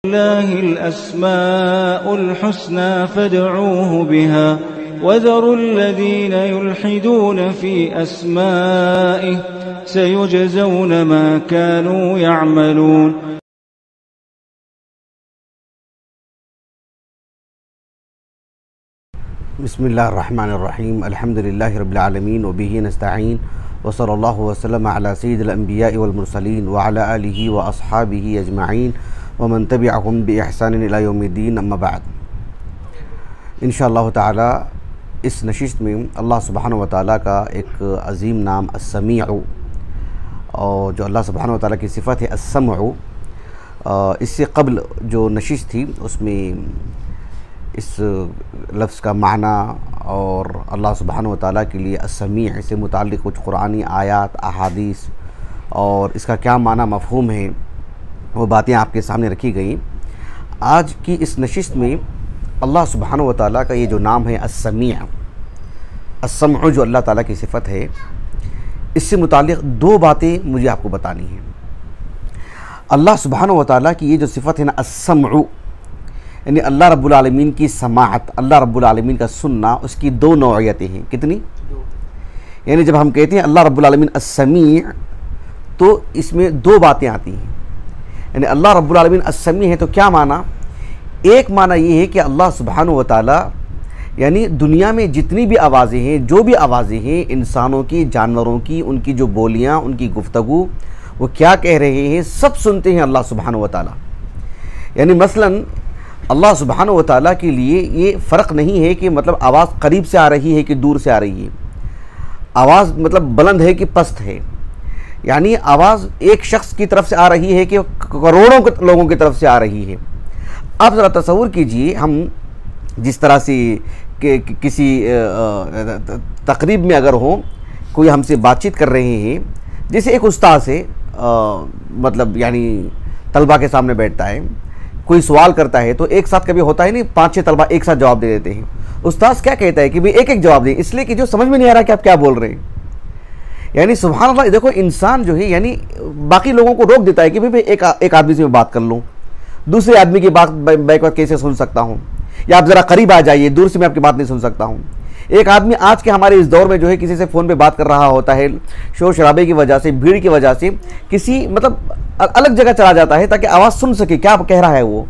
لله الأسماء الحسنى فادعوه بها وذروا الذين يلحدون في أسمائه سيجزون ما كانوا يعملون. بسم الله الرحمن الرحيم. الحمد لله رب العالمين وبه نستعين وصلى الله وسلم على سيد الأنبياء والمرسلين وعلى آله وأصحابه أجمعين ومن تبعهم بإحسان إلى يوم الدين. اما بعد، انشاءاللہ تعالی اس نشست میں اللہ سبحانہ وتعالی کا ایک عظیم نام السمیع، اور جو اللہ سبحانہ وتعالی کی صفت ہے السمع، اس سے قبل جو نشست تھی اس میں اس لفظ کا معنی اور اللہ سبحانہ وتعالی کے لیے السمیع سے متعلق کچھ قرآنی آیات، احادیث اور اس کا کیا معنی مفہوم ہے وہ باتیں آپ کے سامنے رکھی گئیں. آج کی اس نشست میں اللہ سبحانہ وتعالی کا یہ جو نام ہے السمیع، السمع جو اللہ تعالیٰ کی صفت ہے، اس سے متعلق دو باتیں مجھے آپ کو بتانی ہیں. اللہ سبحانہ وتعالیٰ کی یہ جو صفت ہے نا السمع، یعنی اللہ رب العالمین کی سماعت، اللہ رب العالمین کا سننا، اس کی دو نوعیتیں ہیں. کتنی؟ یعنی جب ہم کہتے ہیں اللہ رب العالمین السمیع تو اس میں دو باتیں آتی ہیں. یعنی اللہ رب العالمین السمیع ہے تو کیا معنی؟ ایک معنی یہ ہے کہ اللہ سبحانہ وتعالی یعنی دنیا میں جتنی بھی آوازیں ہیں، جو بھی آوازیں ہیں، انسانوں کی، جانوروں کی، ان کی جو بولیاں، ان کی گفتگو، وہ کیا کہہ رہے ہیں، سب سنتے ہیں اللہ سبحانہ وتعالی. یعنی مثلا اللہ سبحانہ وتعالی کے لیے یہ فرق نہیں ہے کہ مطلب آواز قریب سے آ رہی ہے کہ دور سے آ رہی ہے، آواز مطلب بلند ہے کہ پست ہے. یعنی آواز ایک شخص کی طرف سے آ رہی ہے کہ کروڑوں لوگوں کی طرف سے آ رہی ہے. آپ ذرا تصور کیجئے، ہم جس طرح سے کہ کسی تقریب میں اگر ہوں، کوئی ہم سے بات چیت کر رہے ہیں، جیسے ایک استاد ہے مطلب یعنی طلبہ کے سامنے بیٹھتا ہے، کوئی سوال کرتا ہے تو ایک ساتھ کبھی ہوتا ہے نہیں 5-6 طلبہ ایک ساتھ جواب دے دیتے ہیں. استاد کیا کہتا ہے کہ بھی ایک جواب دیں، اس لیے کہ جو سمجھ میں نہیں آ رہا کہ آپ کیا بول رہے ہیں. یعنی سبحان اللہ، دیکھو انسان جو ہے یعنی باقی لوگوں کو روک دیتا ہے کہ ایک آدمی سے میں بات کر لوں، دوسرے آدمی کی بات بیک وقت کیسے سن سکتا ہوں، یا آپ ذرا قریب آ جائیے، دور سے میں آپ کی بات نہیں سن سکتا ہوں. ایک آدمی آج کے ہمارے اس دور میں جو ہے کسی سے فون پہ بات کر رہا ہوتا ہے، شور شرابے کی وجہ سے، بھیڑ کی وجہ سے کسی مطلب الگ جگہ چلا جاتا ہے تاکہ آواز سن سکے کیا کہہ رہا ہے وہ،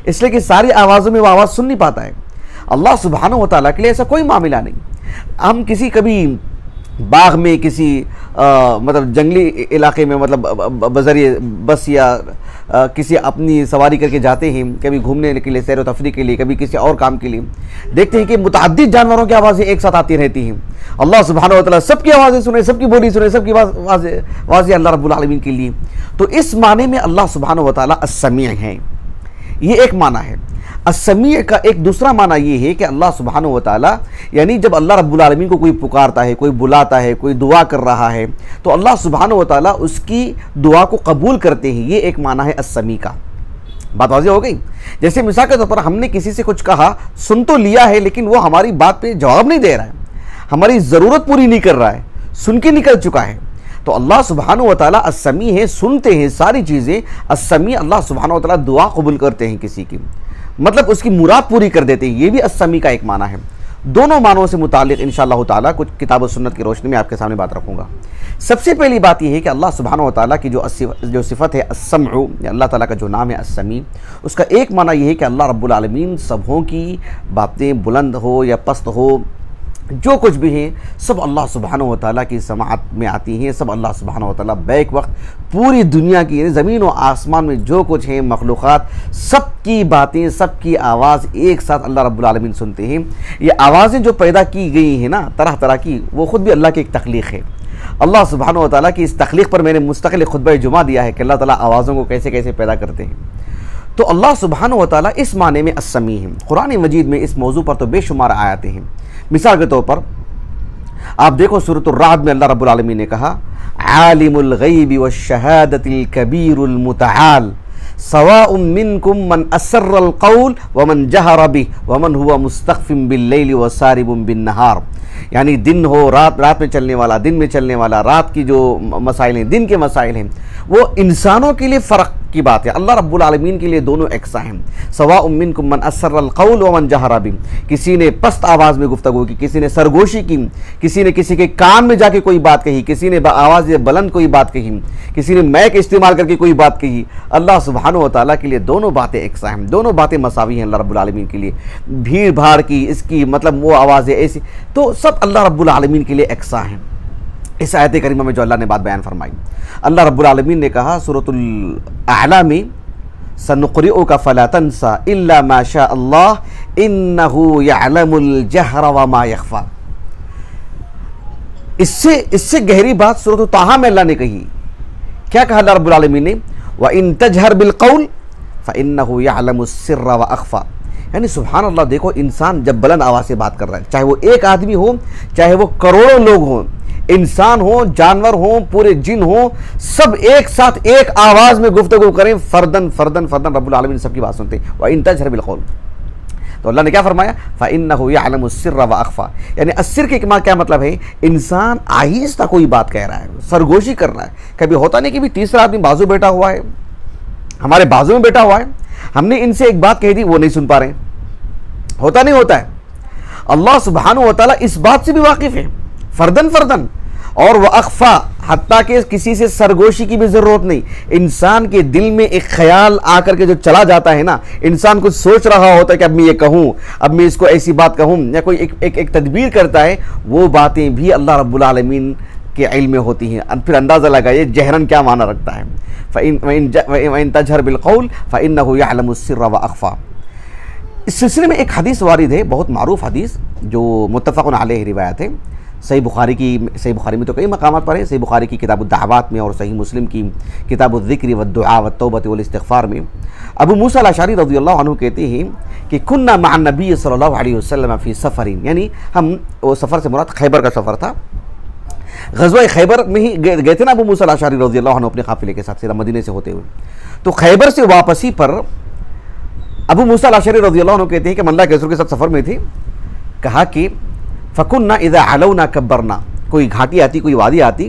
اس لیے کہ ساری آوازوں میں وہ آواز سن نہیں پاتا ہے. اللہ سبحانہ وتعالیٰ کے لیے ایسا کوئی معاملہ نہیں. ہم کبھی باغ میں، کسی مطلب جنگلی علاقے میں مطلب بذریعہ بس یا کسی اپنی سواری کر کے جاتے ہیں، کبھی گھومنے کے لیے، سیر و تفریح کے لیے، کبھی کسی اور کام کے لیے، دیکھتے ہیں کہ متعدد جانوروں کی آوازیں ایک ساتھ آتی رہتی ہیں. اللہ سبحانہ وتعالیٰ سب کی آوازیں سنے، سب کی بولی سنے، سب کی آوازیں اللہ رب العالمین کے لیے. تو اس معنی میں اللہ سبحانہ وتعالیٰ السمیع ہے، یہ ایک معنی ہے. السمیع کا ایک دوسرا معنی یہ ہے کہ اللہ سبحانہ وتعالی یعنی جب اللہ رب العالمین کو کوئی پکارتا ہے، کوئی بلاتا ہے، کوئی دعا کر رہا ہے تو اللہ سبحانہ وتعالی اس کی دعا کو قبول کرتے ہیں. یہ ایک معنی ہے السمیع کا. بات واضح ہو گئی؟ جیسے مثال کے طور پر ہم نے کسی سے کچھ کہا، سن تو لیا ہے لیکن وہ ہماری بات پہ جواب نہیں دے رہا ہے، ہماری ضرورت پوری نہیں کر رہا ہے، سن کے نکل چکا ہے. تو اللہ سبحانہ وتعالی السمیع ہے، سنتے ہیں ساری چیزیں. السمیع، اللہ سبحانہ وتعالی دعا قبول کرتے ہیں کسی کی، مطلب اس کی مراد پوری کر دیتے ہیں. یہ بھی السمیع کا ایک معنی ہے. دونوں معنوں سے متعلق انشاءاللہ تعالی کچھ کتاب و سنت کی روشنی میں آپ کے سامنے بات رکھوں گا. سب سے پہلی بات یہ ہے کہ اللہ سبحانہ وتعالی کی جو صفت ہے السمع، اللہ تعالیٰ کا جو نام ہے السمیع، اس کا ایک معنی یہ ہے کہ اللہ رب العالمین سبھوں کی باتیں بلند ہو یا پست ہو، جو کچھ بھی ہیں سب اللہ سبحانہ وتعالی کی سماعت میں آتی ہیں. سب اللہ سبحانہ وتعالی بیک وقت پوری دنیا کی یعنی زمین و آسمان میں جو کچھ ہیں مخلوقات، سب کی باتیں، سب کی آواز ایک ساتھ اللہ رب العالمین سنتے ہیں. یہ آوازیں جو پیدا کی گئی ہیں نا طرح طرح کی، وہ خود بھی اللہ کی ایک تخلیق ہے. اللہ سبحانہ وتعالی کی اس تخلیق پر میں نے مستقل خطبہ جمعہ دیا ہے کہ اللہ تعالیٰ آوازوں کو کیسے کیسے پیدا کرتے ہیں. تو اللہ سبحانہ وتعالی اس معنی میں السمیع ہے. قرآن مجید میں اس موضوع پر تو بے شمار آیاتیں ہیں. مثال کے طور پر آپ دیکھو سورۃ الرعد میں اللہ رب العالمین نے کہا عالم الغیب والشہادۃ الکبیر المتعال سواء منکم من اسر القول ومن جہر بہ ومن هو مستخف باللیل وسارب بالنہار. یعنی دن ہو، رات میں چلنے والا، دن میں چلنے والا، رات کی جو مسائل ہیں، دن کے مسائل ہیں، وہ انسانوں کے لیے فرق کی بات ہے. اللہ رب العالمین کے لیے دونوں یکساں ہیں. سواء منکم من اسر القول ومن جہر بہ. کسی نے پست آواز میں گفتگو کی, کسی نے سرگوشی کی, کسی نے کسی کے کان میں جا کے کوئی بات کہی, کسی نے آواز بلند کوئی بات کہی, کسی نے مائک استعمال کر کے کوئی بات کہی. اللہ سبحانہ و تعالیٰ کے لیے دونوں باتیں یکساں ہیں, دونوں باتیں مساوی ہیں اللہ رب العالمین کے لیے. بھیڑ بھاڑ کی, اس کی مطلب وہ آوازیں ایسی, تو سب اللہ رب العالمین کے لیے یکساں ہیں. اس آیت کریمہ میں جو اللہ نے بات بیان فرمائی, اللہ رب العالمین نے کہا سورۃ الاعلیٰ میں سنقرئک فلا تنسى الا ما شاء اللہ انہ یعلم الجہر وما یخفی. اس سے گہری بات سورۃ طٰہٰ میں اللہ نے کہی. کیا کہا اللہ رب العالمین نے؟ وَإِن تَجْهَرْ بِالْقَوْلِ فَإِنَّهُ يَعْلَمُ السِّرَّ وَأَخْفَى. یعنی سبحان اللہ, دیکھو انسان جب بلند آواز سے بات کر رہا ہے, چاہے وہ ایک آدمی ہو, چاہے وہ کروڑوں لوگ ہوں, انسان ہوں, جانور ہوں, پورے جن ہوں, سب ایک ساتھ ایک آواز میں گفتگو کریں, فردن فردن فردن رب العالمین سب کی بات سنتے ہیں. وَإِن تَجْهَرْ بِالْقَوْلِ, تو اللہ نے کیا فرمایا؟ فَإِنَّهُ يَعْلَمُ السِّرَّ وَأَخْفَى. یعنی السر کے کیا مطلب ہے؟ انسان آہستہ کوئی بات کہہ رہا ہے, سرگوشی کر رہا ہے. کبھی ہوتا نہیں کہ بھی تیسرا آدمی بازو بیٹھا ہوا ہے, ہمارے بازو میں بیٹھا ہوا ہے, ہم نے ان سے ایک بات کہہ دی, وہ نہیں سن پا رہے ہیں. ہوتا نہیں ہوتا ہے. اللہ سبحانہ و تعالیٰ اس بات سے بھی واقف ہے, فردن فردن. اور وہ اخفا, حتیٰ کہ کسی سے سرگوشی کی بھی ضرورت نہیں. انسان کے دل میں ایک خیال آ کر کے جو چلا جاتا ہے نا, انسان کچھ سوچ رہا ہوتا ہے کہ اب میں یہ کہوں, اب میں اس کو ایسی بات کہوں, یا کوئی ایک تدبیر کرتا ہے, وہ باتیں بھی اللہ رب العالمین کے علم میں ہوتی ہیں. پھر اندازہ لگائیے جہرن کیا معنی رکھتا ہے. وَإِن تَجْهَرْ بِالْقَوْلِ فَإِنَّهُ يَعْلَمُ السِّرَّ وَأَخْفَى. اس سلسلے میں ایک حدیث وارد ہے, بہت معروف حدیث جو متفق علیہ روایت ہے. صحیح بخاری میں تو کئی مقامات پر ہے, صحیح بخاری کی کتاب الدعوات میں, اور صحیح مسلم کی کتاب الذکر والدعاء والتوبۃ والاستغفار میں. ابو موسیٰ الاشعری رضی اللہ عنہ کہتے ہیں کہ کننا مع النبی صلی اللہ علیہ وسلم فی سفر, یعنی ہم, وہ سفر سے مراد خیبر کا سفر تھا. غزوہ خیبر میں ہی گئے تھے نا ابو موسیٰ الاشعری رضی اللہ عنہ اپنے قافلے کے ساتھ, مدینے سے ہوتے ہوئے. تو خیبر سے واپسی پر ابو موسیٰ الاشعری رضی اللہ عنہ کہتے ہیں کہ اللہ کے رسول کے ساتھ سفر میں تھے. کہا کہ فَكُنَّا إِذَا عَلَوْنَا كَبَّرْنَا, کوئی گھاٹی آتی, کوئی وادی آتی,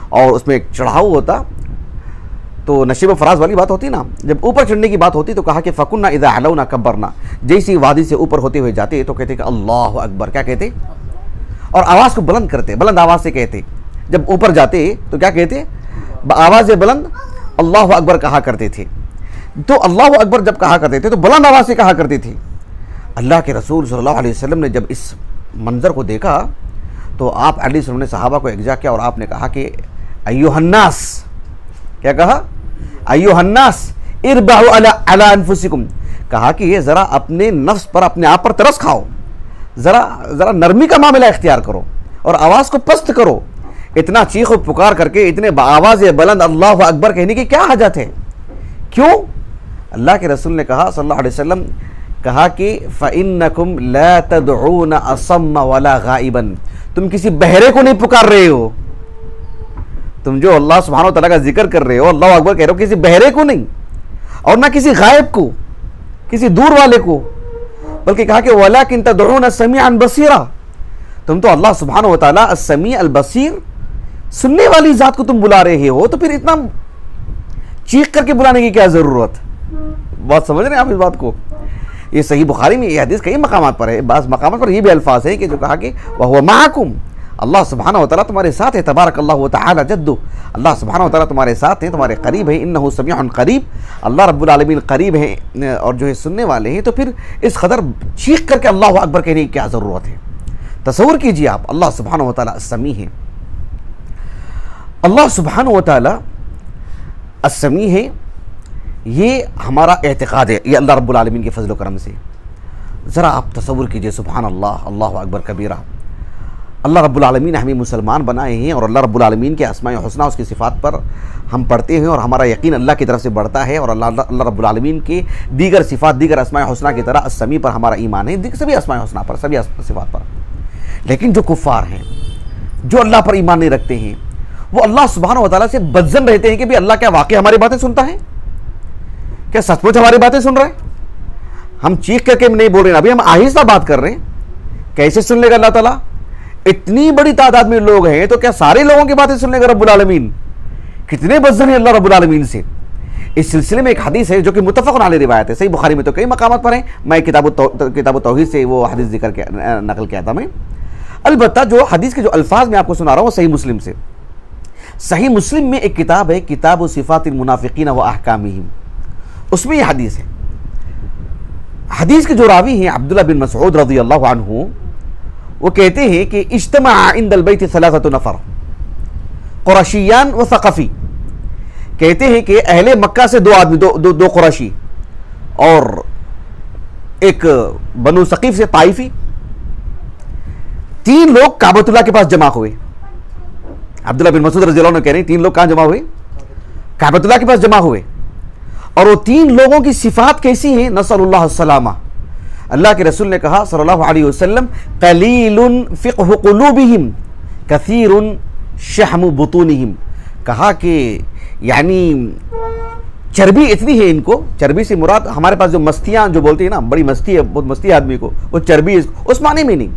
اور اس میں ایک چڑھاؤ ہوتا, تو نشیب و فراز والی بات ہوتی نا, جب اوپر چڑھنے کی بات ہوتی تو کہا کہ فَكُنَّا إِذَا عَلَوْنَا كَبَّرْنَا. جیسی وادی سے اوپر ہوتے ہوئے جاتے تو کہتے کہ اللہ اکبر. کیا کہتے؟ اور آواز کو بلند کرتے, بلند آواز سے کہتے. جب اوپر جاتے تو کیا کہتے؟ آواز بلند اللہ اکبر کہا کرتے تھے. تو اللہ اکبر جب کہا کرتے تھے تو بلند آواز سے کہا کرتے تھے. اللہ کے رسول صلی اللہ علیہ وسلم نے جب اس منظر کو دیکھا تو آپ علیہ السلام نے صحابہ کو اکجا کیا, اور آپ نے کہا کہ ایھا الناس, کیا کہا؟ ایھا الناس اربعوا علی انفسکم. کہا کہ یہ ذرا اپنے نفس پر, اپنے آپ پر ترس کھاؤ, ذرا نرمی کا معاملہ اختیار کرو, اور آواز کو پست کرو. اتنا چیخ و پکار کر کے, اتنے آواز بلند اللہ اکبر کہنے کی کیا حاجت ہے؟ کیوں؟ اللہ کے رسول نے کہا صلی اللہ علیہ وسلم, کہا کہ فَإِنَّكُمْ لَا تَدْعُونَ أَصَمَّ وَلَا غَائِبًا. تم کسی بہرے کو نہیں پکار رہے ہو. تم جو اللہ سبحانہ وتعالیٰ کا ذکر کر رہے ہو, اللہ اکبر کہہ رہے ہو, کسی بہرے کو نہیں, اور نہ کسی غائب کو, کسی دور والے کو, بلکہ کہا کہ وَلَكِنْ تَدْعُونَ سَمِيعًا بَصِيرًا. تم تو اللہ سبحانہ وتعالیٰ السمیع البصیر, سننے والی ذات کو تم بلا رہے ہو, تو پھر اتنا چیخ کر کے بلانے کی کیا ضرورت؟ بات سمجھ رہے ہیں آپ اس بات کو؟ یہ صحیح بخاری میں یہ حدیث کئی مقامات پر ہے. بعض مقامات پر یہ بھی الفاظ ہیں کہ جو کہا کہ وَهُوَ مَعَكُمْ, اللہ سبحانہ وتعالیٰ تمہارے ساتھ ہے, تبارک اللہ وتعالی جدہ, اللہ سبحانہ وتعالیٰ تمہارے ساتھ ہیں, تمہارے قریب ہیں. انہ سمیع قریب, اللہ رب العالمین قریب ہیں اور جو ہے سننے والے ہیں. تو پھر اس قدر چیخ کر کے اللہ اکبر کہنے کی کیا ضرورت ہے؟ تصور کیجئے آپ, اللہ سبحانہ وتعالیٰ السمیع ہے, اللہ سبحانہ وتعالیٰ السمیع ہے. یہ ہمارا اعتقاد ہے, یہ اللہ رب العالمین کے فضل و کرم سے. ذرا آپ تصور کیجئے, سبحان اللہ, اللہ اکبر کبیرہ. اللہ رب العالمین نے ہمیں مسلمان بنائے ہیں, اور اللہ رب العالمین کے اسماء حسنہ, اس کی صفات پر ہم پڑھتے ہیں, اور ہمارا یقین اللہ کی طرف سے بڑھتا ہے, اور اللہ رب العالمین کے دیگر صفات, دیگر اسماء حسنہ کی طرح السمیع پر ہمارا ایمان ہے, سبھی اسماء حسنہ پر, سبھی صفات پر. لیکن جو کفار ہیں, جو اللہ پر ایمان نہیں رکھتے ہیں, وہ اللہ سبحانہ وتعالیٰ سے بدظن رہتے ہیں کہ بھی اللہ کیا واقعی ہماری باتیں سنتا ہے؟ کیا سچ مچ ہماری باتیں سن رہے ہیں؟ ہم چیخ کر کے نہیں بول رہے ہیں, ابھی ہم آہستہ بات کر رہے ہیں, کیسے سن لے گا اللہ تعالیٰ؟ اتنی بڑی تعداد میں لوگ ہیں, تو کیا سارے لوگوں کی باتیں سن لے گا رب العالمین؟ کتنے بدظن ہیں اللہ رب العالمین سے. اس سلسلے میں ایک حدیث ہے جو کہ متفق علیہ روایت ہے، صحیح بخاری میں تو کئی مقامات پر ہیں، میں کتاب التوحید سے وہ حدیث نقل کیا تھا میں، البتہ جو حدیث کے جو الفاظ میں آپ کو سنا رہا ہوں وہ صحیح مسلم سے. صحیح مسلم میں ایک کتاب ہے کتاب صفات المنافقین و احکامہم، اس میں یہ حدیث ہے. حدیث کے جو راوی ہیں عبداللہ بن مسعود رضی اللہ عنہ، وہ کہتے ہیں کہ اجتمع عند البیت ثلاثة نفر قرشیان و ثقفی. کہتے ہیں کہ اہل مکہ سے دو آدمی، دو قریشی اور ایک بنو ثقیف سے طائفی، تین لوگ کعبۃ اللہ کے پاس جمع ہوئے. عبداللہ بن مسعود رضی اللہ عنہ کہہ رہے ہیں تین لوگ کہاں جمع ہوئے؟ کعبۃ اللہ کے پاس جمع ہوئے. اور وہ تین لوگوں کی صفات کیسی ہیں؟ نسأل اللہ السلامہ. اللہ کے رسول نے کہا صلی اللہ علیہ وسلم قلیل فقہ قلوبہم کثیر شحم بطونہم. کہا کہ یعنی چربی اتنی ہے ان کو، چربی سے مراد ہمارے پاس جو مستیاں جو بولتے ہیں نا، بڑی مستی ہے، بہت مستی ہے آدمی کو، وہ چربی اس معنی میں نہیں،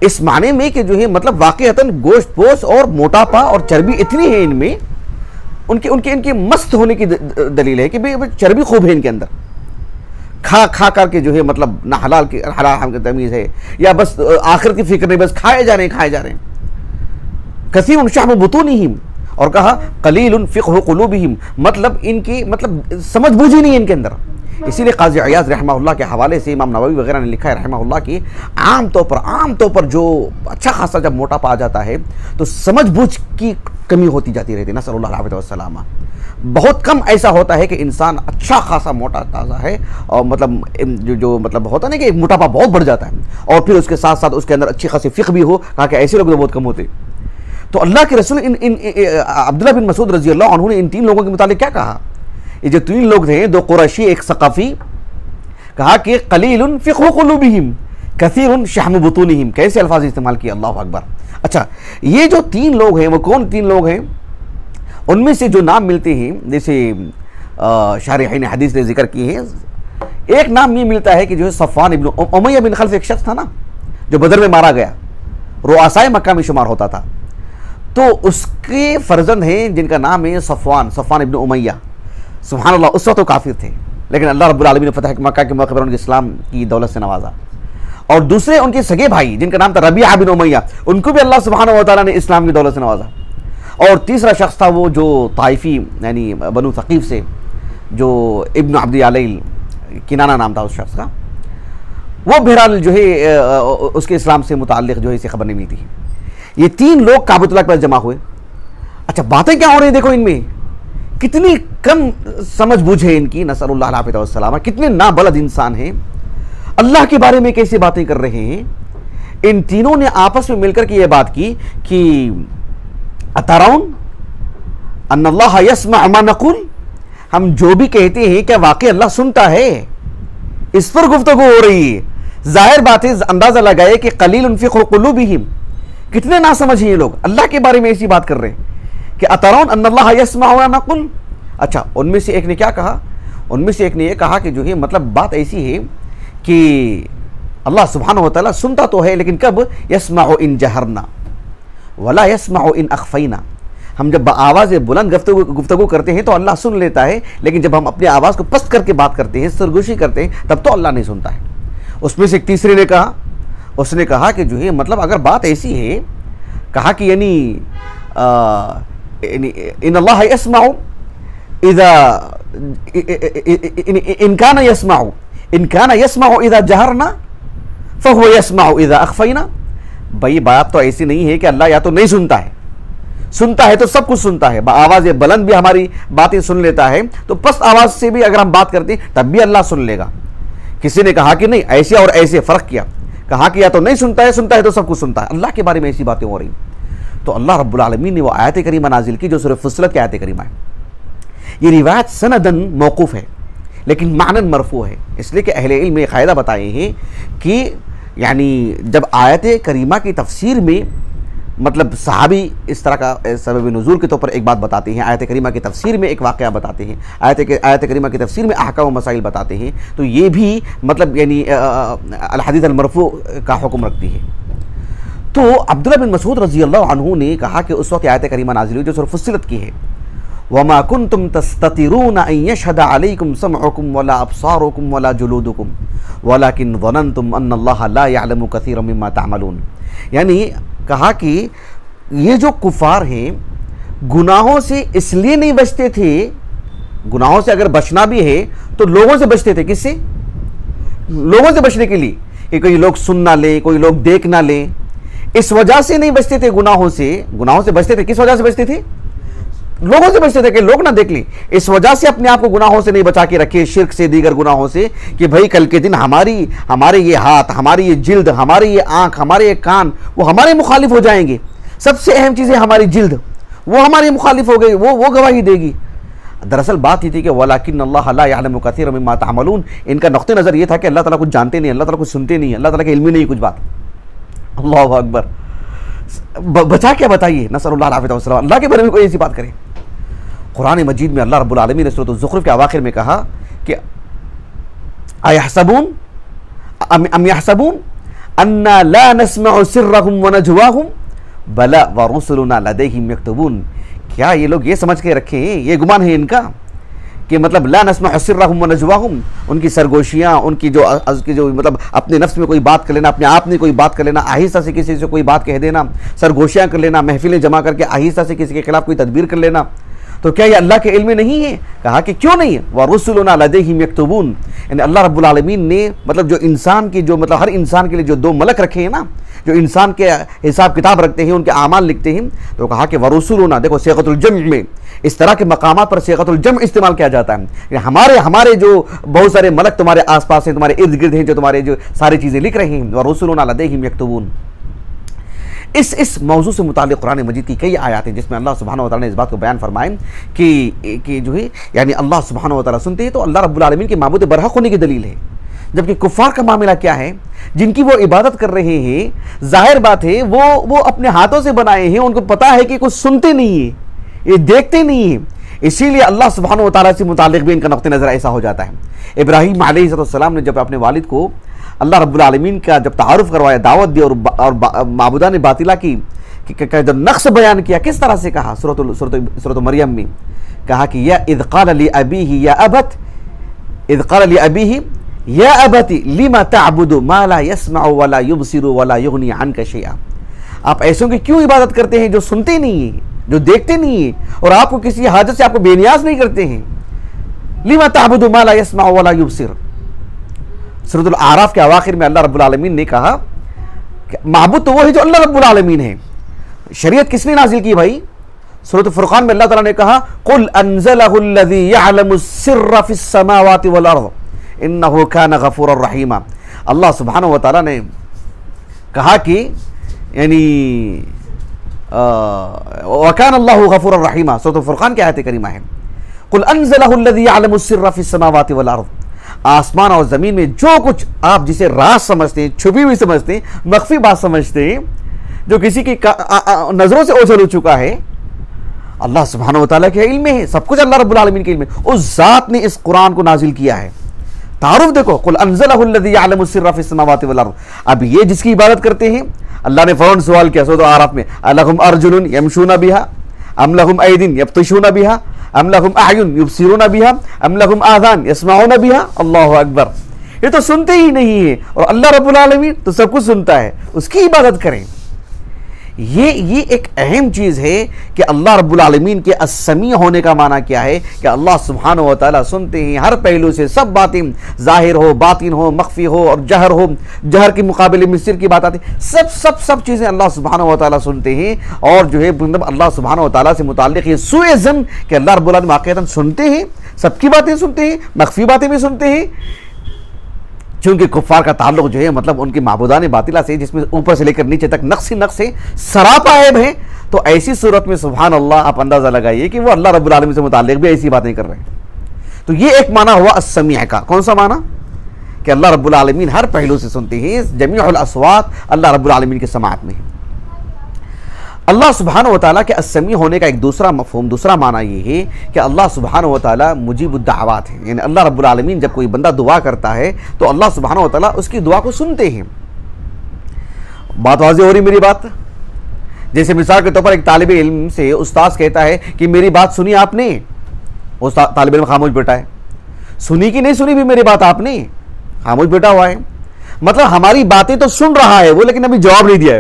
اس معنی میں کہ جو ہے مطلب واقعتاً گوشت پوش اور موٹاپا اور چربی اتنی ہے ان میں، ان کے مست ہونے کی دلیل ہے کہ چربی خوب ہے ان کے اندر. کھا کر کے جو ہے مطلب نہ حلال حرام کی تمیز ہے، یا بس آخرت کی فکر نہیں، بس کھائے جا رہے ہیں. کثیر شحم بطونہم، اور کہا قلیل فقہ قلوبہم، مطلب ان کی مطلب سمجھ بوجھ ہی نہیں ہے ان کے اندر. اسی لیے قاضی عیاض رحمہ اللہ کے حوالے سے امام نووی وغیرہ نے لکھا ہے رحمہ اللہ کی، عام طور پر جو اچھا خاصا جب موٹاپا آ جاتا ہے تو سمجھ بوجھ کی کمی ہوتی جاتی رہتی ہے، نسأل اللہ العافیہ والسلامہ. بہت کم ایسا ہوتا ہے کہ انسان اچھا خاصا موٹا تازہ ہے اور مطلب جو مطلب ہوتا نہیں کہ موٹاپا بہت بڑھ جاتا ہے اور پھر اس کے ساتھ ساتھ اس کے اندر اچھی خاصی فقہ بھی ہو، کہا کہ ایسے لوگ تو بہت کم ہوتے. تو اللہ کے رسول عبداللہ بن مسعود رضی اللہ عنہ نے ان تین لوگوں کے متعلق کیا کہا؟ یہ جو تین لوگ تھے، دو قریشی ایک ثقفی، کہا کہ قلیل فقہ قلوبہم کثیر شحم بطونہم. کیسے الفاظ استعمال کیا، اللہ اکبر. اچھا، یہ جو تین لوگ ہیں وہ کون تین لوگ ہیں؟ ان میں سے جو نام ملتے ہیں جیسے شارحین حدیث نے ذکر کی ہیں، ایک نام یہ ملتا ہے کہ جو ہے صفوان ابن امیہ بن خلف، ایک شخص تھا نا جو بدر میں مارا گیا، رؤسائے مکہ میں شمار ہوتا تھا، تو اس کے فرزند ہیں جن کا نام ہے صفوان ابن امیہ. سبحان اللہ، اس وقت تو کافر تھے لیکن اللہ رب العالمین نے فتح مکہ کے موقع پر ان کے اسلام کی دولت سے نوازا. اور دوسرے ان کے سگے بھائی جن کا نام تھا ربیعہ بن امیہ، ان کو بھی اللہ سبحانہ و تعالیٰ نے اسلام کی دولت سے نوازا. اور تیسرا شخص تھا وہ جو طائفی یعنی بنو ثقیف سے، جو ابن عبد علیل، کنانہ نام تھا اس شخص کا. وہ بہرحال جو ہے اس کے اسلام سے متعلق جو ہے اسے خبر نہیں ملتی. یہ تین لوگ کعبۃ اللہ کے پاس جمع ہوئے. اچھا، باتیں کیا ہو رہی ہیں دیکھو ان میں، کتنی کم سمجھ بوجھ ہے ان کی، نسأل اللہ العافیہ والسلامہ. کتنے نابلد انسان ہیں، اللہ کے بارے میں کیسی باتیں کر رہے ہیں. ان تینوں نے آپس میں مل کر کے یہ بات کی کہ اترون ان اللہ یسمع ما نقول، ہم جو بھی کہتے ہیں کیا واقعی اللہ سنتا ہے؟ اس پر گفتگو ہو رہی ہے. ظاہر بات ہے، اندازہ لگائے کہ قلیل فقہ قلوبہم، کتنے ناسمجھ ہیں یہ لوگ، اللہ کے بارے میں ایسی بات کر رہے ہیں کہ اترون ان اللہ یسمع ما نقول. اچھا، ان میں سے ایک نے کیا کہا؟ ان میں سے ایک نے یہ کہا کہ جو ہے مطلب بات ایسی ہے کہ اللہ سبحانہ و تعالیٰ سنتا تو ہے، لیکن کب؟ یسمع ان جہرنا ولا یسمع ان اخفینا. ہم جب آواز بلند گفتگو کرتے ہیں تو اللہ سن لیتا ہے، لیکن جب ہم اپنی آواز کو پست کر کے بات کرتے ہیں، سرگوشی کرتے ہیں، تب تو اللہ نہیں سنتا ہے. اس میں سے ایک تیسرے نے کہا، اس نے کہا کہ جو ہے مطلب اگر بات ایسی ہے، کہا کہ یعنی ان اللہ یسمع اذا ان کان یسمع اذا جہرنا فهو یسمع اذا اخفینا. بھائی بات تو ایسی نہیں ہے کہ اللہ یا تو نہیں سنتا ہے، سنتا ہے تو سب کچھ سنتا ہے، آواز بلند بھی ہماری باتیں سن لیتا ہے، تو پست آواز سے بھی اگر ہم بات کرتے ہیں تب بھی اللہ سن لے گا. کسی نے کہا کہ نہیں، ایسے اور ایسے فرق کیا، کہا کہ یا تو نہیں سنتا ہے تو سب کچھ سنتا ہے. اللہ کے بارے میں ایسی باتیں ہو رہی. تو اللہ رب العالمین نے وہ آیت کریمہ نازل کی جو سورہ فصلت کی آیت کریمہ ہے. یہ روایت سندن موقوف ہے لیکن معنن مرفوع ہے، اس لیے کہ اہل علم میں قاعدہ بتائے ہیں کہ یعنی جب آیت کریمہ کی تفسیر میں مطلب صحابی اس طرح کا سبب نزول کے طور پر ایک بات بتاتے ہیں، آیت کریمہ کی تفسیر میں ایک واقعہ بتاتے ہیں، آیت کریمہ کی تفسیر میں احکام و مسائل بتاتے ہیں، تو یہ بھی مطلب یعنی الحدیث المرفوع کا حکم رکھتی ہے. تو عبداللہ بن مسعود رضی اللہ عنہ نے کہا کہ اس وقت آیت کریمہ نازل ہوئی جو سورہ فصلت کی ہے، وما کنتم تستترون ان یشہد علیکم سمعکم ولا ابصارکم ولا جلودکم ولکن ظننتم ان اللہ لا یعلم کثیرا مما تعملون. یعنی کہا کہ یہ جو کفار ہیں گناہوں سے اس لیے نہیں بچتے تھے، گناہوں سے اگر بچنا بھی ہے تو لوگوں سے بچتے تھے. کس سے؟ لوگوں سے بچنے کے لیے کہ کوئی لوگ سن نہ لیں، کوئی لوگ دیکھ نہ لیں. اس وجہ سے نہیں بچتے تھے گناہوں سے بچتے تھے. کس وجہ سے بچتے تھے؟ لوگوں سے بچتے تھے کہ لوگ نہ دیکھ لیں. اس وجہ سے اپنے آپ کو گناہوں سے نہیں بچا کے رکھے، شرک سے، دیگر گناہوں سے، کہ بھائی کل کے دن ہمارے یہ ہاتھ، ہماری یہ جلد، ہمارے یہ آنکھ، ہمارے یہ کان وہ ہمارے مخالف ہو جائیں گے. سب سے اہم چیز ہے ہماری جلد، وہ ہمارے مخالف ہو گئی، وہ گواہی دے گی. دراصل بات یہ تھی کہ وَلَكِنَّ اللَّهَ لَا يَعْلَمُ كَثِيرًا مِمَّا تَعْمَلُونَ. ان کا نقطہ نظر یہ تھا کہ اللہ تعالیٰ کچھ جانتے نہیں، اللہ تعالیٰ کچھ سنتے نہیں، اللہ تعالیٰ کے علم نہیں کچھ بات. اللہ اکبر. بچا کیا بتائیے، نسأل اللہ العافیہ والسلام، اللہ کے بارے میں کوئی ایسی بات کرے. قرآن مجید میں اللہ رب العالمین نے سورۃ الزخرف کے اواخر میں کہا کہ اَيَحْسَبُونَ أَمْ يَحْسَبُونَ أَنَّا لَا نَسْمَعُ سِرَّهُمْ وَنَجْوَاهُمْ بَلَى وَرُسُلُنَا لَدَيْهِمْ يَكْتُبُونَ. کیا یہ لوگ یہ سمجھ کے رکھے ہیں، یہ گمان ہے ان کا کہ مطلب لا نسمع سرهم ونجواهم، ان کی سرگوشیاں، ان کی جو مطلب اپنے نفس میں کوئی بات کر لینا، اپنے آپ میں کوئی بات کر لینا، آہستہ سے کسی سے کوئی بات کہہ دینا، سرگوشیاں کر لینا، محفلیں جمع کر کے آہستہ سے کسی کے خلاف کوئی تدبیر کر لینا، تو کیا یہ اللہ کے علم میں نہیں ہے؟ کہا کہ کیوں نہیں ہے. وَرُسُلُنَا لَدَيْهِمْ يَكْتُبُونَ. یعنی اللہ رب العالمین نے مطلب جو انسان کی جو مطلب ہر انسان کے لیے جو دو ملک رکھے ہیں نا، جو انسان کے حساب کتاب رکھتے ہیں، ان کے اعمال لکھتے ہیں، تو کہا کہ وَرُسُلُنَا. دیکھو صيغۃ الجمع میں اس طرح کے مقامات پر صيغۃ الجمع استعمال کیا جاتا ہے. ہمارے جو بہت سارے ملک تمہارے آس پاس ہیں، تمہارے ارد گرد ہیں، جو تمہارے جو ساری چیزیں لکھ رہے ہیں. وَرُسُلُنَا لَدَيْهِمْ يَكْتُبُونَ. اس موضوع سے متعلق قرآن مجید کی کئی آیات ہیں جس میں اللہ سبحانہ و تعالیٰ نے اس بات کو بیان فرمائے کہ جو ہے یعنی اللہ سبحانہ و تعالیٰ سنتے ہیں تو اللہ رب العالمین کے معبود برحق ہونے کی دلیل ہے. جبکہ کفار کا معاملہ کیا ہے؟ جن کی وہ عبادت کر رہے ہیں، ظاہر بات ہے وہ اپنے ہاتھوں سے بنائے ہیں، ان کو پتا ہے کہ کچھ سنتے نہیں ہیں، یہ دیکھتے نہیں ہیں. اسی لیے اللہ سبحانہ و تعالیٰ سے متعلق بھی ان کا نقطہ نظر ایسا ہو جاتا ہے. ابراہیم علیہ السلام نے جب اپنے والد کو اللہ رب العالمین کا جب تعارف کروایا، دعوت دی اور معبودان باطلہ کی جب نقص بیان کیا، کس طرح سے کہا؟ سورۃ مریم میں کہا کہ اذ قال لأبیہ یا ابت لم تعبد ما لا يسمع ولا يبصر ولا يغني عنك شيئا. آپ ایسوں کی کیوں عبادت کرتے ہیں جو سنتے نہیں ہیں، جو دیکھتے نہیں ہیں، اور آپ کو کسی حاجت سے آپ کو بے نیاز نہیں کرتے ہیں. لم تعبد ما لا يسمع ولا يبصر. سورۃ الاعراف کے اواخر میں اللہ رب العالمین نے کہا کہ معبود تو وہ ہے جو اللہ رب العالمین ہے. شریعت کس نے نازل کی بھائی؟ سورۃ فرقان میں اللہ تعالیٰ نے کہا قل انزلہ الذی یعلم السر فی السماوات والارض انہ کان غفورا رحیما. اللہ سبحانہ و تعالیٰ نے کہا کہ یعنی وکان اللہ غفورا رحیما. سورۃ فرقان کی آیت کریمہ ہے قل انزلہ الذی یعلم السر فی السماوات والارض. آسمان اور زمین میں جو کچھ آپ جسے راز سمجھتے ہیں، چھپی ہوئی سمجھتے ہیں، مخفی بات سمجھتے ہیں، جو کسی کی نظروں سے اوجھل ہو چکا ہے، اللہ سبحانہ و تعالیٰ کے علم میں ہے. سب کچھ اللہ رب العالمین کے علم میں. اس ذات نے اس قرآن کو نازل کیا ہے. تعارف دیکھو قل انزلہ الذی یعلم السر فی السماوات والارض. اب یہ جس کی عبادت کرتے ہیں، اللہ نے فوراً سوال کیا سورۃ الاعراف میں الہم ارجل یمشون بہا ام لہم اید یبطشون بہا ام لہم اعین یبصرون بہا ام لہم آذان یسمعون بہا. اللہ اکبر. یہ تو سنتے ہی نہیں ہیں، اور اللہ رب العالمین تو سب کچھ سنتا ہے، اس کی عبادت کریں. یہ ایک اہم چیز ہے کہ اللہ رب العالمین کے السمیع ہونے کا معنی کیا ہے کہ اللہ سبحانہ و تعالیٰ سنتے ہیں ہر پہلو سے، سب باتیں، ظاہر ہو، باطن ہو، مخفی ہو اور جہر ہو. جہر کے مقابلے میں سر کی بات آتی، سب چیزیں اللہ سبحانہ و تعالیٰ سنتے ہیں. اور جو ہے اللہ سبحانہ و تعالیٰ سے متعلق یہ سوء ظن کہ اللہ رب العالمین واقعتاً سنتے ہیں، سب کی باتیں سنتے ہیں، مخفی باتیں بھی سنتے ہیں. چونکہ کفار کا تعلق جو ہے مطلب ان کے معبودان باطلہ سے، جس میں اوپر سے لے کر نیچے تک نقص ہی نقص ہے، سراپا عیب ہے. تو ایسی صورت میں سبحان اللہ آپ اندازہ لگائیے کہ وہ اللہ رب العالمین سے متعلق بھی ایسی باتیں کر رہے ہیں. تو یہ ایک معنی ہوا السمیع کا. کون سا معنی؟ کہ اللہ رب العالمین ہر پہلو سے سنتے ہیں. جمیع الاصوات اللہ رب العالمین کے سماعت میں ہے. اللہ سبحانہ و تعالیٰ کے السمیع ہونے کا ایک دوسرا مفہوم، دوسرا معنی یہ ہے کہ اللہ سبحانہ و تعالیٰ مجیب الدعوات ہے. یعنی اللہ رب العالمین جب کوئی بندہ دعا کرتا ہے تو اللہ سبحانہ و تعالیٰ اس کی دعا کو سنتے ہیں. بات واضح ہو رہی میری بات؟ جیسے مثال کے طور پر ایک طالب علم سے استاذ کہتا ہے کہ میری بات سنی آپ نے، وہ طالب علم خاموش بیٹھا ہے، سنی کہ نہیں سنی بھی میری بات آپ نے، خاموش بیٹھا ہوا ہے، مطلب ہماری باتیں تو سن رہا ہے وہ، لیکن ابھی جواب نہیں دیا ہے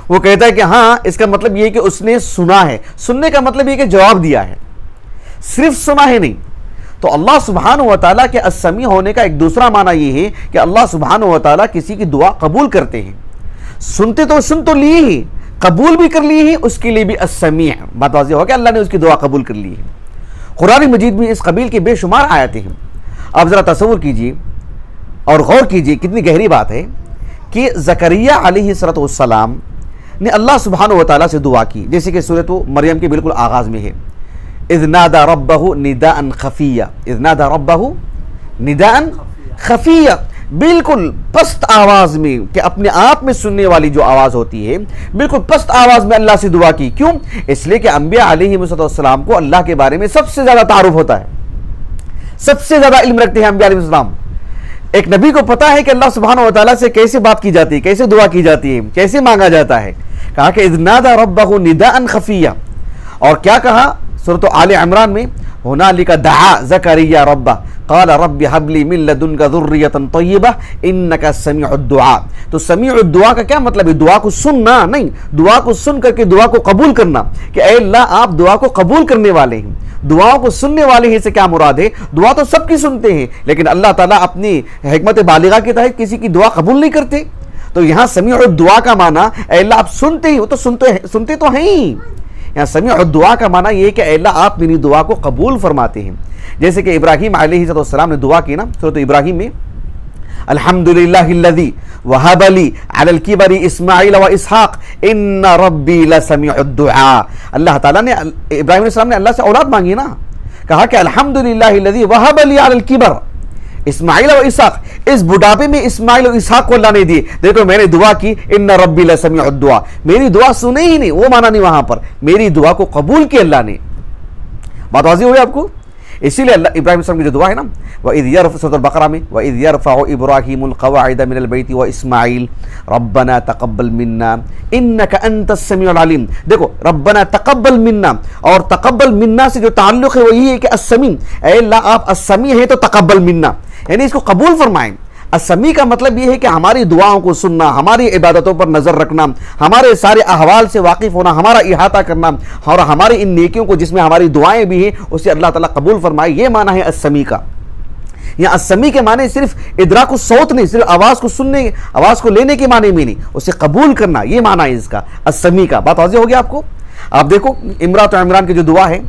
وہ کہتا ہے کہ ہاں، اس کا مطلب یہ کہ اس نے سنا ہے، سننے کا مطلب یہ کہ جواب دیا ہے، صرف سنا ہے نہیں۔ تو اللہ سبحانہ و تعالیٰ کے السمیع ہونے کا ایک دوسرا معنی یہ ہے کہ اللہ سبحانہ و تعالیٰ کسی کی دعا قبول کرتے ہیں، سن تو لیے ہی، قبول بھی کر لی ہے، اس کے لیے بھی السمیع، بات واضح ہو کہ اللہ نے اس کی دعا قبول کر لی ہے۔ قرآن مجید میں اس قبیل کی بے شمار آیتیں ہیں۔ آپ ذرا تصور کیجئے اور غور کیجئے، کتنی گہری بات ہے کہ زکریا علیہ السلام نے اللہ سبحانہ و تعالیٰ سے دعا کی، جیسے کہ سورۃ مریم کے بالکل آغاز میں ہے، اذ نادى ربہ نداء خفیہ، اذ نادى ربہ نداء خفیہ، بالکل پست آواز میں، کہ اپنے آپ میں سننے والی جو آواز ہوتی ہے، بالکل پست آواز میں اللہ سے دعا کی۔ کیوں؟ اس لیے کہ انبیاء علیہ السلام کو اللہ کے بارے میں سب سے زیادہ تعارف ہوتا ہے، سب سے زیادہ علم رکھتے ہیں انبیاء علیہ السلام۔ ایک نبی کو پتا ہے کہ اللہ سبحانہ و تعالیٰ سے کیسے بات کی جاتی ہے، کیسے دعا کی جاتی ہے، کیسے مانگا جاتا ہے۔ کہا کہ اذ نادى ربہ نداء خفیہ، اور کیا کہا سورۃ آل عمران میں، ہنالک دعا زکریا ربہ قال رب هب لي من لدنك ذرية طیبہ انک سمیع الدعاء۔ تو سمیع الدعاء کا کیا مطلب ہے؟ دعا کو سننا نہیں، دعا کو سن کر کے دعا کو قبول کرنا، کہ اے اللہ آپ دعا کو قبول کرنے والے ہیں، دعاؤں کو سننے والے ہیں۔ سے کیا مراد ہے؟ دعا تو سب کی سنتے ہیں، لیکن اللہ تعالیٰ اپنی حکمت بالغہ کے تحت کسی کی دعا قبول نہیں کرتے۔ تو یہاں سمیع الدعاء کا معنی اے اللہ آپ سنتے ہی، وہ تو سنتے تو ہیں ہی۔ یہاں سمیع الدعاء کا معنی یہ ہے کہ اے اللہ آپ میری دعا کو قبول فرماتے ہیں۔ جیسے کہ ابراہیم علیہ السلام نے دعا کی نا سورۃ ابراہیم میں، الحمدللہ الذی وہب لی علی الکبر اسماعیل و اسحاق ان ربی لسمیع الدعاء۔ اللہ تعالیٰ نے، ابراہیم علیہ السلام نے اللہ سے اولاد مانگی نا، کہا کہ الحمدللہ الذی وہب لی علی الکبر اسماعیل و اسحاق، اس بڑھاپے میں اسماعیل اور اسحاق کو اللہ نے دی، دیکھو میں نے دعا کی، ان ربی لسمیع الدعاء، میری دعا سنے ہی نہیں، وہ مانا نہیں وہاں پر، میری دعا کو قبول کی اللہ نے۔ بات واضح ہوئی آپ کو؟ اسی لیے اللہ ابراہیم السلام کی جو دعا ہے نا، وَإِذْ يَرْفَعُ سورۃ البقرہ میں وَإِذْ يَرْفَعُ إِبْرَاهِيمُ الْقَوَاعِدَ مِنَ الْبَيْتِ وَإِسْمَاعِيلُ رَبَّنَا تَقَبَّلْ مِنَّا إِنَّكَ أَنْتَ السَّمِيعُ الْعَلِيمُ۔ دیکھو ربنا تقبل منا، اور تقبل منا سے جو تعلق ہے وہ یہ ہے کہ السمیع، اے اللہ آپ السمیع ہیں تو تقبل منا، یعنی اس کو قبول فرمائیں۔ السمیع کا مطلب یہ ہے کہ ہماری دعاؤں کو سننا، ہماری عبادتوں پر نظر رکھنا، ہمارے سارے احوال سے واقف ہونا، ہمارا احاطہ کرنا، اور ہماری ان نیکیوں کو جس میں ہماری دعائیں بھی ہیں اسے اللہ تعالیٰ قبول فرمائے، یہ معنی ہے السمیع کا۔ یہاں السمیع کے معنی صرف ادراک الصوت نہیں، صرف آواز کو سننے، آواز کو لینے کے معنی میں نہیں، اسے قبول کرنا، یہ معنی ہے اس کا السمیع کا۔ بات واضح ہو گیا آپ کو؟ آپ دیکھو امرأۃ عمران کی جو دعا ہے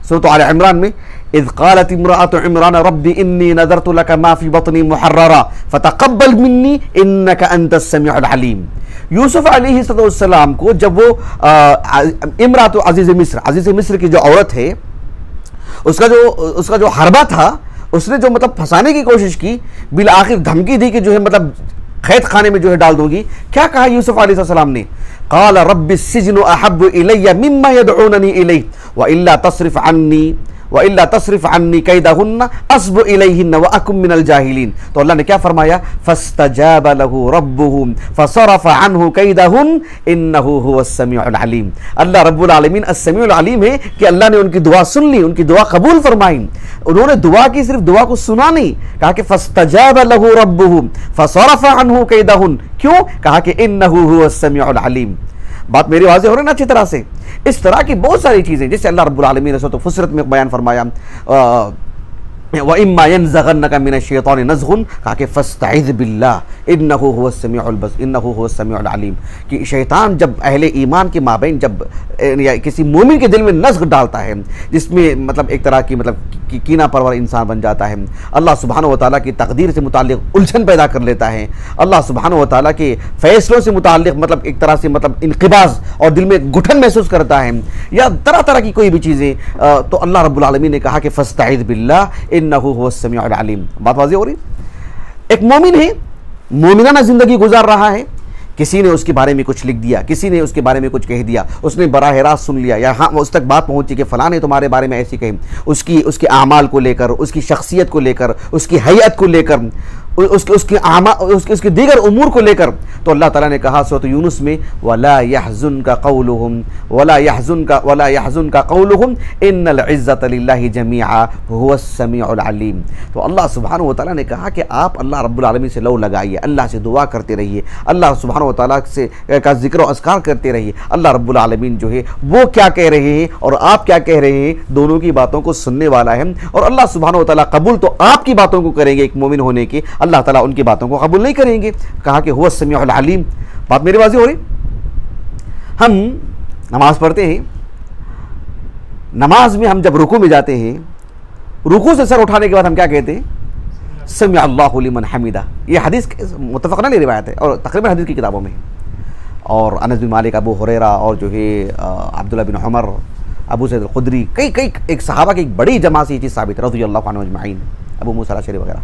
سورۃ آل عمران میں، اذ قالت امرأۃ عمران رب انی نذرت لك ما في بطنی محررا فتقبل منی انک انت السمیع العلیم۔ یوسف علیہ السلام کو جب وہ امرأۃ عزیز مصر کی جو عورت ہے، اس کا جو حربہ تھا، اس نے جو مطلب پھنسانے کی کوشش کی، بالآخر دھمکی دی کہ جو ہے مطلب قید خانے میں جو ہے ڈال دوں گی۔ کیا کہا یوسف علیہ السلام نے؟ قال رب السجن احب الی مما يدعوننی الیہ وَإِلَّا تَصْرِفْ عَنِّي كَيْدَهُنَّ أَصْبُ إِلَيْهِنَّ وَأَكُن مِّنَ الْجَاهِلِينَ۔ تو اللہ نے کیا فرمایا؟ فَاسْتَجَابَ لَهُ رَبُّهُ فَصَرَفَ عَنْهُ كَيْدَهُنَّ إِنَّهُ هُوَ السَّمِيعُ الْعَلِيمُ۔ اللہ رب العالمین السمیع العلیم ہے کہ اللہ نے ان کی دعا سن لی، ان کی دعا قبول فرمائی۔ انہوں نے دعا کی، صرف دعا کو سنا نہیں، کہا کہ فَاسْتَجَابَ لَهُ رَبُّهُ فَصَرَفَ عَنْهُ كَيْدَهُنَّ۔ کیوں؟ کہا کہ إِنَّهُ هُوَ السَّمِيعُ الْعَلِيمُ۔ بات میری واضح ہو رہی ہے نا اچھی طرح سے؟ اس طرح کی بہت ساری چیزیں جیسے اللہ رب العالمین نے سورۃ فصلت میں بیان فرمایا، وَإِمَّا يَنزَغَنَّكَ مِنَ الشَّيْطَانِ نَزْغٌ، کہا کہ فَاسْتَعِذْ بِاللَّهِ إِنَّهُ هُوَ السَّمِيعُ الْعَلِيمُ۔ کہ شیطان جب اہل ایمان کے مابین جب کسی مومن کے دل میں نزغ ڈالتا ہے، جس میں مطلب ایک طرح کی مطلب کینہ پرور انسان بن جاتا ہے، اللہ سبحانہ و تعالیٰ کی تقدیر سے متعلق الجھن پیدا کر لیتا ہے، اللہ سبحانہ و تعالیٰ کے فیصلوں سے متعلق مطلب ایک طرح سے مطلب انقباض اور دل میں گھٹن محسوس کرتا ہے، یا طرح طرح کی کوئی بھی چیزیں، تو اللہ رب العالمین نے کہا کہ فاستعذ باللہ انہ هو السمیع العلیم۔ بات واضح ہو رہی؟ ایک مومن ہے، مومنانہ زندگی گزار رہا ہے، کسی نے اس کے بارے میں کچھ لکھ دیا، کسی نے اس کے بارے میں کچھ کہہ دیا، اس نے براہ راست سن لیا، یا ہاں اس تک بات پہنچی کہ فلاں نے تمہارے بارے میں ایسی کہی، اس کے اعمال کو لے کر، اس کی شخصیت کو لے کر، اس کی حیت کو لے کر، اس کے دیگر امور کو لے کر، تو اللہ تعالیٰ نے کہا سورۃ یونس میں وَلَا يَحْزُنْكَ قَوْلُهُمْ إِنَّ الْعِزَّةَ لِلَّهِ جَمِيعًا هُوَ السَّمِيعُ الْعَلِيمُ۔ تو اللہ سبحانہ وتعالیٰ نے کہا کہ آپ اللہ رب العالمین سے لو لگائیے، اللہ سے دعا کرتے رہیے، اللہ سبحانہ وتعالیٰ کا ذکر و اذکار کرتے رہیے۔ اللہ رب العالمین جو ہے وہ کیا کہہ رہے ہیں اور آپ کیا کہہ رہے ہیں، دونوں کی باتوں کو سننے والا ہے، اور اللہ سبحانہ وتعالیٰ قبول تو آپ کی باتوں کو کریں گے ایک مومن ہونے کے، اللہ تعالیٰ ان کی باتوں کو قبول نہیں کریں گے۔ کہا کہ هو السمیع العلیم۔ بات میری واضح ہو رہی؟ ہم نماز پڑھتے ہیں، نماز میں ہم جب رکوع میں جاتے ہیں، رکوع سے سر اٹھانے کے بعد ہم کیا کہتے ہیں؟ سمع اللہ لمن حمدہ۔ یہ حدیث متفقن علیہ روایت ہے اور تقریباً حدیث کی کتابوں میں ہے، اور انس بن مالک، ابو ہریرہ، اور جو ہے عبداللہ بن عمر، ابو سعید الخدری، کئی ایک صحابہ کی ایک بڑی جماعت سے یہ چیز ثابت رضی اللہ عنہ اجمعین، ابو موسیٰ الاشعری وغیرہ۔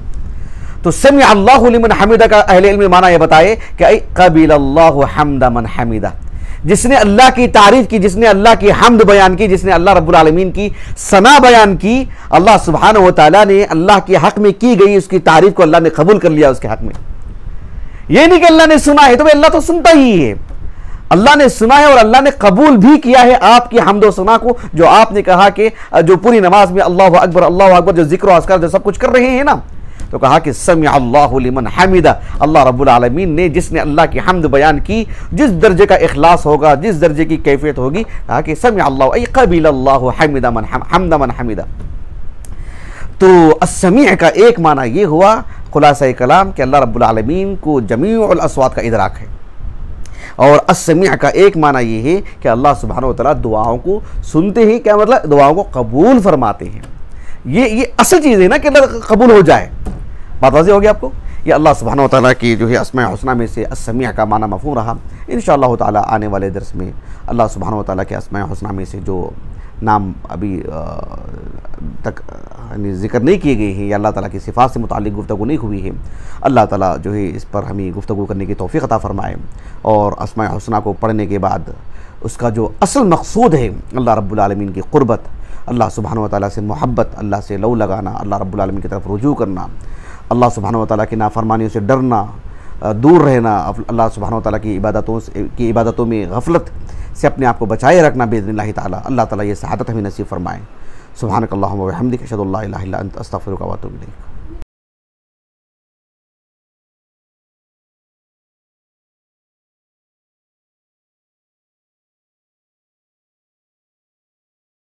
تو سمع اللہ لمن حمدہ کا اہل علم معنی یہ بتائے کہ ای قبل اللہ حمد من حمدہ، جس نے اللہ کی تعریف کی، جس نے اللہ کی حمد بیان کی، جس نے اللہ رب العالمین کی ثنا بیان کی، اللہ سبحانہ وتعالیٰ نے اللہ کے حق میں کی گئی اس کی تعریف کو اللہ نے قبول کر لیا اس کے حق میں۔ یہ نہیں کہ اللہ نے سنا ہے، تو اللہ تو سنتا ہی ہے، اللہ نے سنا ہے اور اللہ نے قبول بھی کیا ہے آپ کی حمد و ثنا کو، جو آپ نے کہا کہ جو پوری نماز میں اللہ اکبر جو ذکر و اذکار جو سب کچھ کر رہے ہیں نا، تو کہا کہ سمع اللہ لمن حمدہ، اللہ رب العالمین نے جس نے اللہ کی حمد بیان کی، جس درجے کا اخلاص ہوگا، جس درجے کی کیفیت ہوگی، کہا کہ سمع اللہ ای قبل اللہ حمد من حمدہ۔ تو السمیع کا ایک معنی یہ ہوا خلاصہ کلام کہ اللہ رب العالمین کو جمیع الاصوات کا ادراک ہے، اور السمیع کا ایک معنی یہ ہے کہ اللہ سبحانہ وتعالیٰ دعاؤں کو سنتے ہیں، کیا مطلب؟ دعاؤں کو قبول فرماتے ہیں۔ یہ اصل چیز ہے نا کہ اللہ قبول ہو جائے۔ بات واضح ہوگی آپ کو؟ یہ اللہ سبحانہ وتعالیٰ کی جو ہے اسماء حسنہ میں سے السمیع کا معنی مفہوم رہا۔ انشاءاللہ تعالیٰ آنے والے درس میں اللہ سبحانہ وتعالیٰ کے اسماء حسنہ میں سے جو نام ابھی تک ذکر نہیں کیے گئے ہیں یا اللہ تعالیٰ کی صفات سے متعلق گفتگو نہیں ہوئی ہے، اللہ تعالیٰ جو ہے اس پر ہمیں گفتگو کرنے کی توفیق عطا فرمائے، اور اسماء حسنہ کو پڑھنے کے بعد اس کا جو اصل مقصود ہے اللہ رب العالمین کی قربت، اللہ سبحانہ وتعالیٰ سے محبت، اللہ سے لو لگانا، اللہ رب العالمین کی طرف رجوع کرنا، اللہ سبحانہ وتعالیٰ کی نافرمانیوں سے ڈرنا، دور رہنا، اللہ سبحانہ وتعالیٰ کی عبادتوں میں غفلت سے اپنے آپ کو بچائے رکھنا باذن اللہ تعالیٰ، اللہ تعالیٰ یہ سعادت ہمیں نصیب فرمائے۔ سبحانک اللہم و بحمدک، اشہد ان لا الہ الا انت، استغفرک و اتوب الیک۔